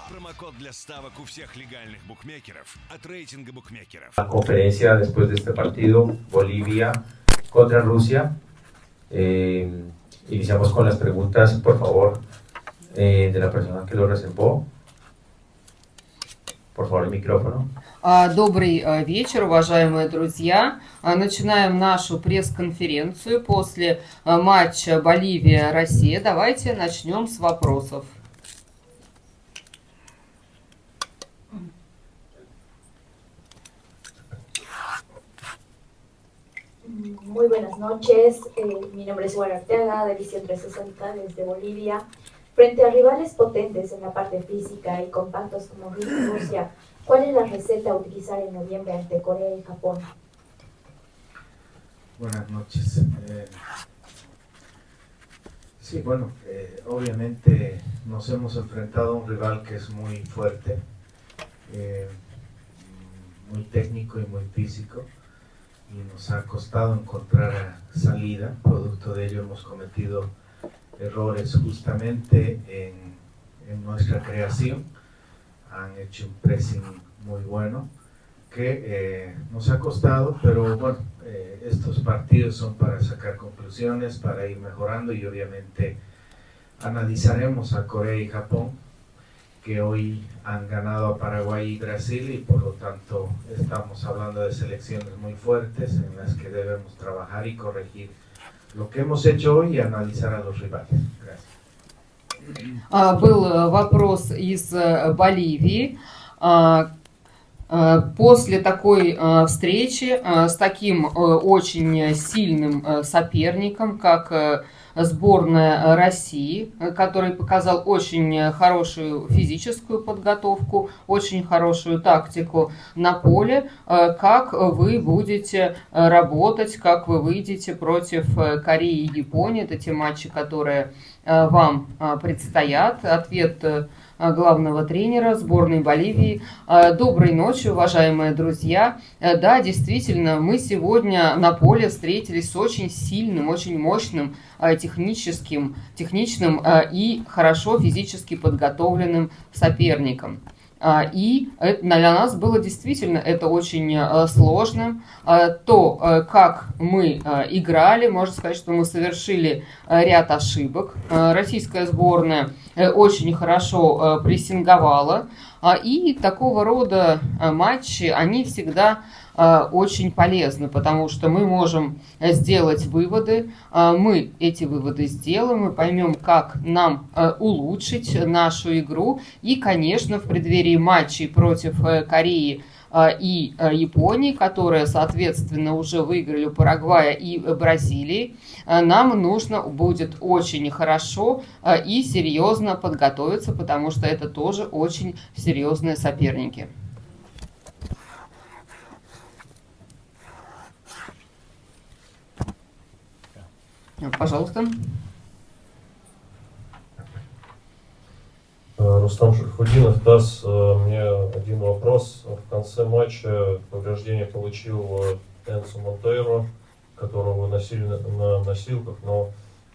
Промокод для ставок у всех легальных букмекеров от рейтинга букмекеров. La conferencia después de este partido, Bolivia contra Rusia. Iniciamos con las preguntas, por favor, de la persona que lo reservó. Por favor, el micrófono. Добрый вечер, уважаемые друзья. Начинаем нашу пресс-конференцию после матча Боливия-Россия. Давайте начнем с вопросов. Muy buenas noches, mi nombre es Juan Arteaga, de Visión 360 desde Bolivia. Frente a rivales potentes en la parte física y compactos como Rusia, ¿cuál es la receta a utilizar en noviembre ante Corea y Japón? Buenas noches. Sí, bueno, obviamente nos hemos enfrentado a un rival que es muy fuerte, muy técnico y muy físico, y nos ha costado encontrar salida. Producto de ello hemos cometido errores justamente en nuestra creación. Han hecho un pressing muy bueno que nos ha costado, pero bueno, estos partidos son para sacar conclusiones, para ir mejorando, y obviamente analizaremos a Corea y Japón, que hoy han ganado a Paraguay y Brasil, y por lo tanto estamos hablando de selecciones muy fuertes en las que debemos trabajar y corregir lo que hemos hecho hoy y analizar a los rivales. Gracias. Был вопрос из Боливии. После такой встречи с таким очень сильным соперником, как сборная России, который показал очень хорошую физическую подготовку, очень хорошую тактику на поле, как вы будете работать, как вы выйдете против Кореи и Японии? Это те матчи, которые вам предстоят. Ответ главного тренера сборной Боливии. Доброй ночи, уважаемые друзья. Да, действительно, мы сегодня на поле встретились с очень сильным, очень мощным техничным и хорошо физически подготовленным соперником. И для нас было действительно это очень сложным. То, как мы играли, можно сказать, что мы совершили ряд ошибок. Российская сборная очень хорошо прессинговала. И такого рода матчи, они всегда очень полезны, потому что мы можем сделать выводы, мы эти выводы сделаем, мы поймем, как нам улучшить нашу игру. И, конечно, в преддверии матчей против Кореи и Японии, которые, соответственно, уже выиграли у Парагвая и Бразилии, нам нужно будет очень хорошо и серьезно подготовиться, потому что это тоже очень серьезные соперники. Пожалуйста. Рустам Шерхудинов, ТАСС. Мне один вопрос. В конце матча повреждение получил Энцо Монтейро, которого выносили на носилках, но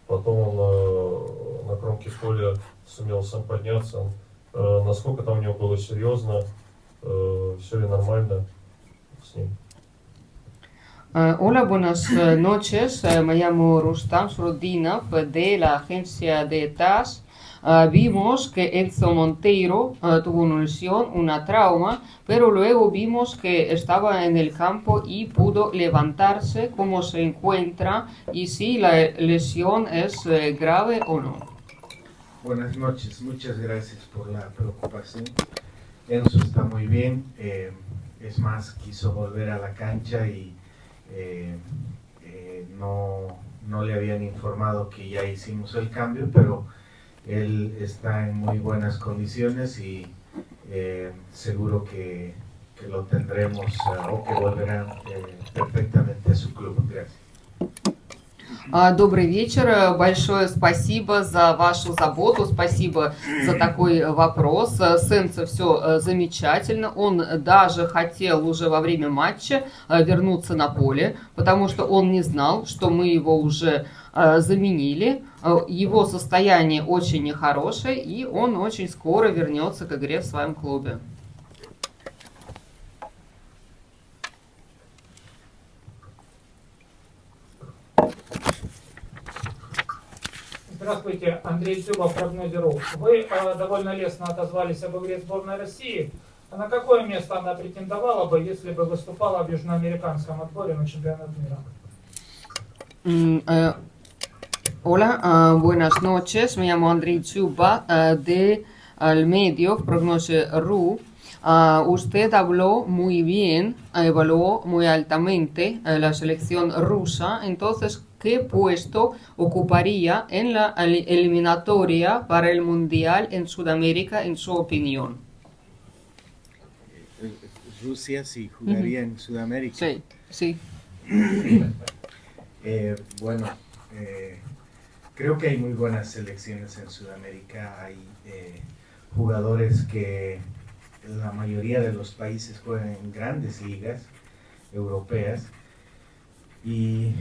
потом он на кромке поля сумел сам подняться. Насколько там у него было серьезно? Все ли нормально с ним? Hola, buenas noches. Me llamo Rustam Shrodinov de la agencia de TASS. Vimos que Enzo Monteiro tuvo una lesión, una trauma, pero luego vimos que estaba en el campo y pudo levantarse. ¿Cómo se encuentra y si la lesión es grave o no? Buenas noches, muchas gracias por la preocupación. Enzo está muy bien, es más, quiso volver a la cancha y no le habían informado que ya hicimos el cambio, pero él está en muy buenas condiciones y seguro que lo tendremos o que volverá perfectamente a su club. Gracias. Добрый вечер. Большое спасибо за вашу заботу, спасибо за такой вопрос. С Энцо все замечательно. Он даже хотел уже во время матча вернуться на поле, потому что он не знал, что мы его уже заменили. Его состояние очень хорошее, и он очень скоро вернется к игре в своем клубе. Здравствуйте, Андрей Дзюба, прогноз.ру. Вы довольно лестно отозвались об игре сборной России. А на какое место она претендовала бы, если бы выступала в южноамериканском отборе на чемпионат мира? Hola, buenas noches. Me llamo Andrei Chuba de Al Medio, Prognosi.ru. Usted habló muy bien, evaluó muy altamente la selección rusa. Entonces, ¿qué puesto ocuparía en la eliminatoria para el Mundial en Sudamérica, en su opinión? Rusia sí jugaría en Sudamérica. Sí, sí. Bueno, creo que hay muy buenas selecciones en Sudamérica. Hay jugadores que la mayoría de los países juegan en grandes ligas europeas y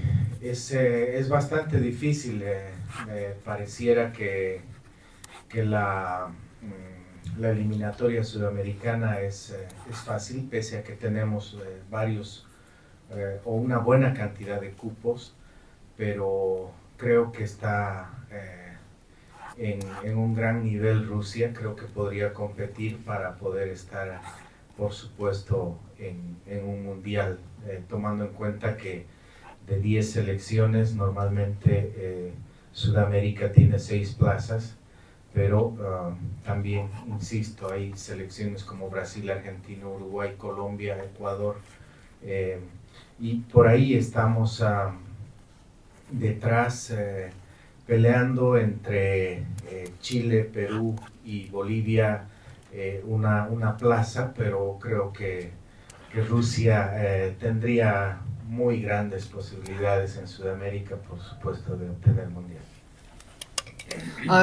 es bastante difícil. Pareciera que la eliminatoria sudamericana es fácil, pese a que tenemos varios o una buena cantidad de cupos, pero creo que está en un gran nivel Rusia. Creo que podría competir para poder estar, por supuesto, en un mundial, tomando en cuenta que de 10 selecciones normalmente Sudamérica tiene 6 plazas, pero también, insisto, hay selecciones como Brasil, Argentina, Uruguay, Colombia, Ecuador, y por ahí estamos detrás peleando entre Chile, Perú y Bolivia una plaza, pero creo que Rusia tendría muy grandes posibilidades en Sudamérica, por supuesto, de obtener el mundial.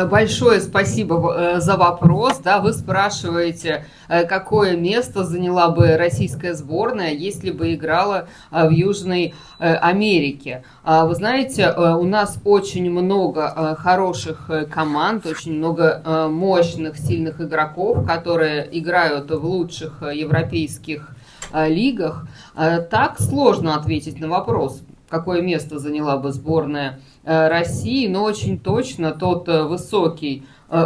Большое спасибо за вопрос. Да, вы спрашиваете, какое место заняла бы российская сборная, если бы играла в Южной Америке. Вы знаете, у нас очень много хороших команд, очень много мощных, сильных игроков, которые играют в лучших европейских лигах. Так сложно ответить на вопрос, какое место заняла бы сборная России, но очень точно тот высокий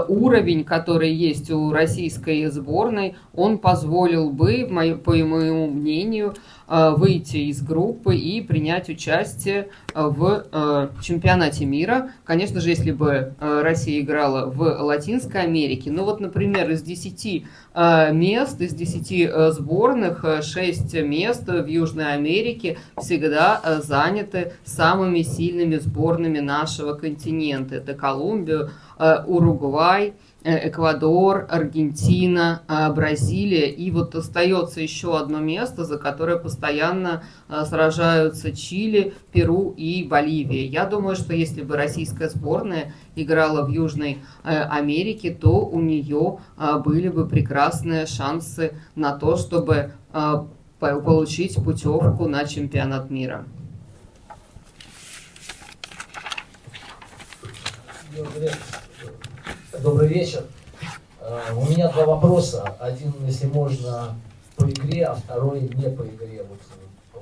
уровень, который есть у российской сборной, он позволил бы, по моему мнению, выйти из группы и принять участие в чемпионате мира. Конечно же, если бы Россия играла в Латинской Америке, ну вот, например, из 10 мест, из 10 сборных, 6 мест в Южной Америке всегда заняты самыми сильными сборными нашего континента. Это Колумбия, Уругвай, Эквадор, Аргентина, Бразилия. И вот остается еще одно место, за которое постоянно сражаются Чили, Перу и Боливия. Я думаю, что если бы российская сборная играла в Южной Америке, то у нее были бы прекрасные шансы на то, чтобы получить путевку на чемпионат мира. Добрый вечер. У меня два вопроса. Один, если можно, по игре, а второй не по игре. Вот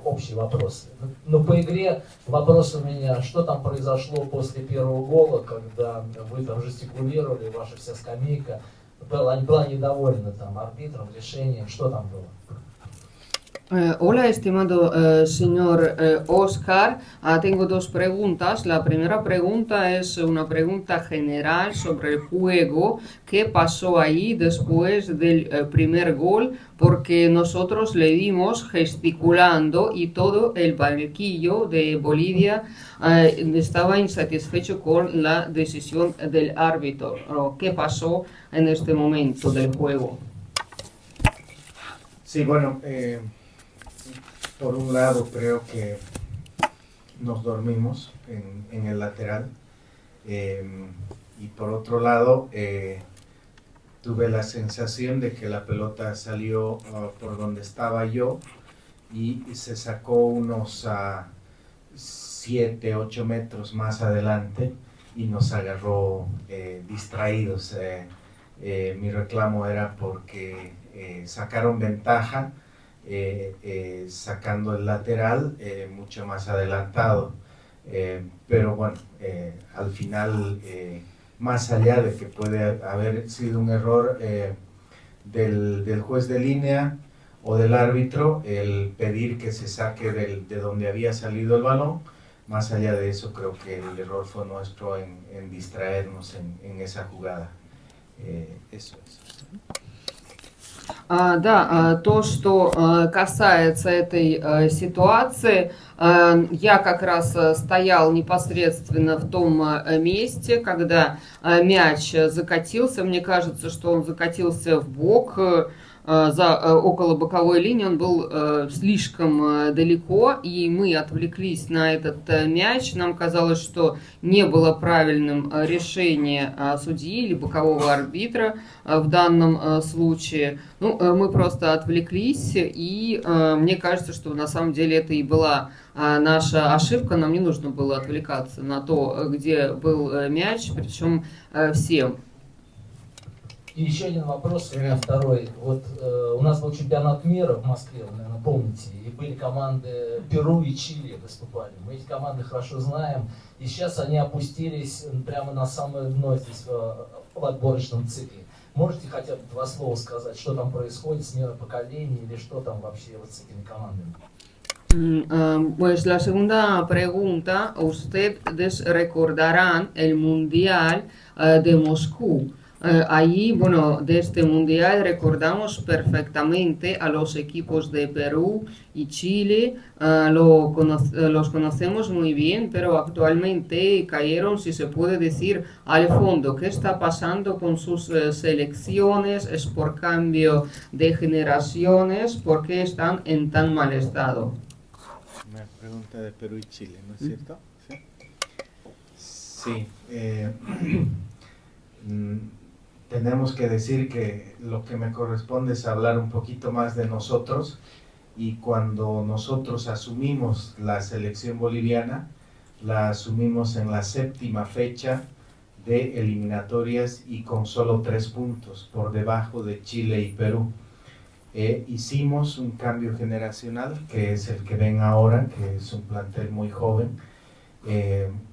общий вопрос. Но по игре вопрос у меня, что там произошло после первого гола, когда вы там жестикулировали, ваша вся скамейка была недовольна там арбитром, решением, что там было? Hola, estimado señor Oscar. Tengo dos preguntas. La primera pregunta es una pregunta general sobre el juego. ¿Qué pasó ahí después del primer gol? Porque nosotros le vimos gesticulando y todo el banquillo de Bolivia estaba insatisfecho con la decisión del árbitro. ¿Qué pasó en este momento del juego? Sí, bueno, por un lado creo que nos dormimos en el lateral. Y por otro lado, tuve la sensación de que la pelota salió por donde estaba yo y se sacó unos 7, 8 metros más adelante y nos agarró distraídos. Mi reclamo era porque sacaron ventaja sacando el lateral mucho más adelantado. Pero bueno, al final, más allá de que puede haber sido un error del juez de línea o del árbitro, el pedir que se saque de donde había salido el balón, más allá de eso creo que el error fue nuestro en distraernos en esa jugada. Eso es. Да, то, что касается этой ситуации, я как раз стоял непосредственно в том месте, когда мяч закатился. Мне кажется, что он закатился в бок, около боковой линии, он был слишком далеко, и мы отвлеклись на этот мяч. Нам казалось, что не было правильным решение судьи или бокового арбитра в данном случае. Ну, мы просто отвлеклись, и мне кажется, что на самом деле это и была наша ошибка. Нам не нужно было отвлекаться на то, где был мяч, причем всем. И еще один вопрос, у меня второй. Вот у нас был чемпионат мира в Москве, вы, наверное, помните, и были команды Перу и Чили выступали. Мы эти команды хорошо знаем, и сейчас они опустились прямо на самое дно здесь в отборочном цикле. Можете хотя бы 2 слова сказать, что там происходит, смена поколений, или что там вообще вот с этими командами? Pues la segunda pregunta, ustedes recordarán el Mundial de Moscú. Ahí, bueno, de este mundial recordamos perfectamente a los equipos de Perú y Chile, los conocemos muy bien, pero actualmente cayeron, si se puede decir, al fondo. ¿Qué está pasando con sus selecciones? ¿Es por cambio de generaciones? ¿Por qué están en tan mal estado? Una pregunta de Perú y Chile, ¿no es cierto? Sí. Tenemos que decir que lo que me corresponde es hablar un poquito más de nosotros, y cuando nosotros asumimos la selección boliviana, la asumimos en la 7ª fecha de eliminatorias y con solo 3 puntos por debajo de Chile y Perú. Hicimos un cambio generacional, que es el que ven ahora, que es un plantel muy joven,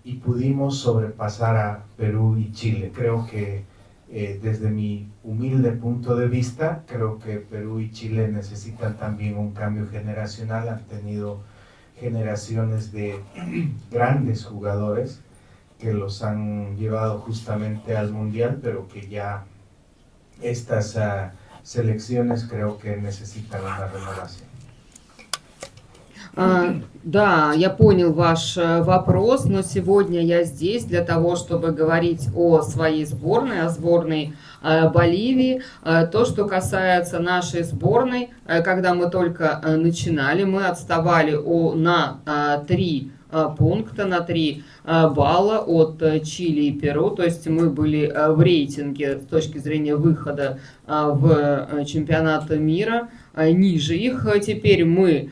y pudimos sobrepasar a Perú y Chile. Creo que desde mi humilde punto de vista, creo que Perú y Chile necesitan también un cambio generacional. Han tenido generaciones de grandes jugadores que los han llevado justamente al Mundial, pero que ya estas selecciones creo que necesitan una renovación. Да, я понял ваш вопрос, но сегодня я здесь для того, чтобы говорить о своей сборной, о сборной Боливии. То, что касается нашей сборной, когда мы только начинали, мы отставали на 3 пункта, на 3 балла от Чили и Перу, то есть мы были в рейтинге с точки зрения выхода в чемпионат мира ниже их. Теперь мы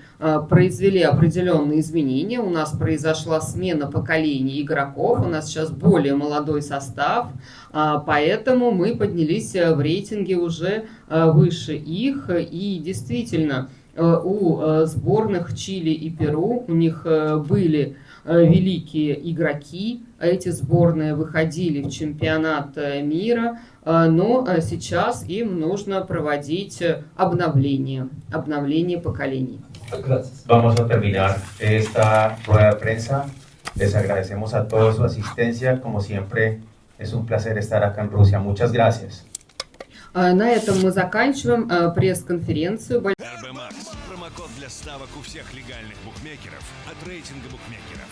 произвели определенные изменения, у нас произошла смена поколений игроков, у нас сейчас более молодой состав, поэтому мы поднялись в рейтинге уже выше их, и действительно у сборных Чили и Перу, у них были великие игроки, эти сборные выходили в чемпионат мира, но сейчас им нужно проводить обновление поколений. Gracias. Vamos a terminar esta rueda de prensa. Les agradecemos a todos su asistencia. Como siempre, es un placer estar acá en Rusia. Muchas gracias. На этом мы заканчиваем пресс-конференцию. РБ Макс. Промокод для ставок у всех легальных букмекеров от рейтинга букмекеров.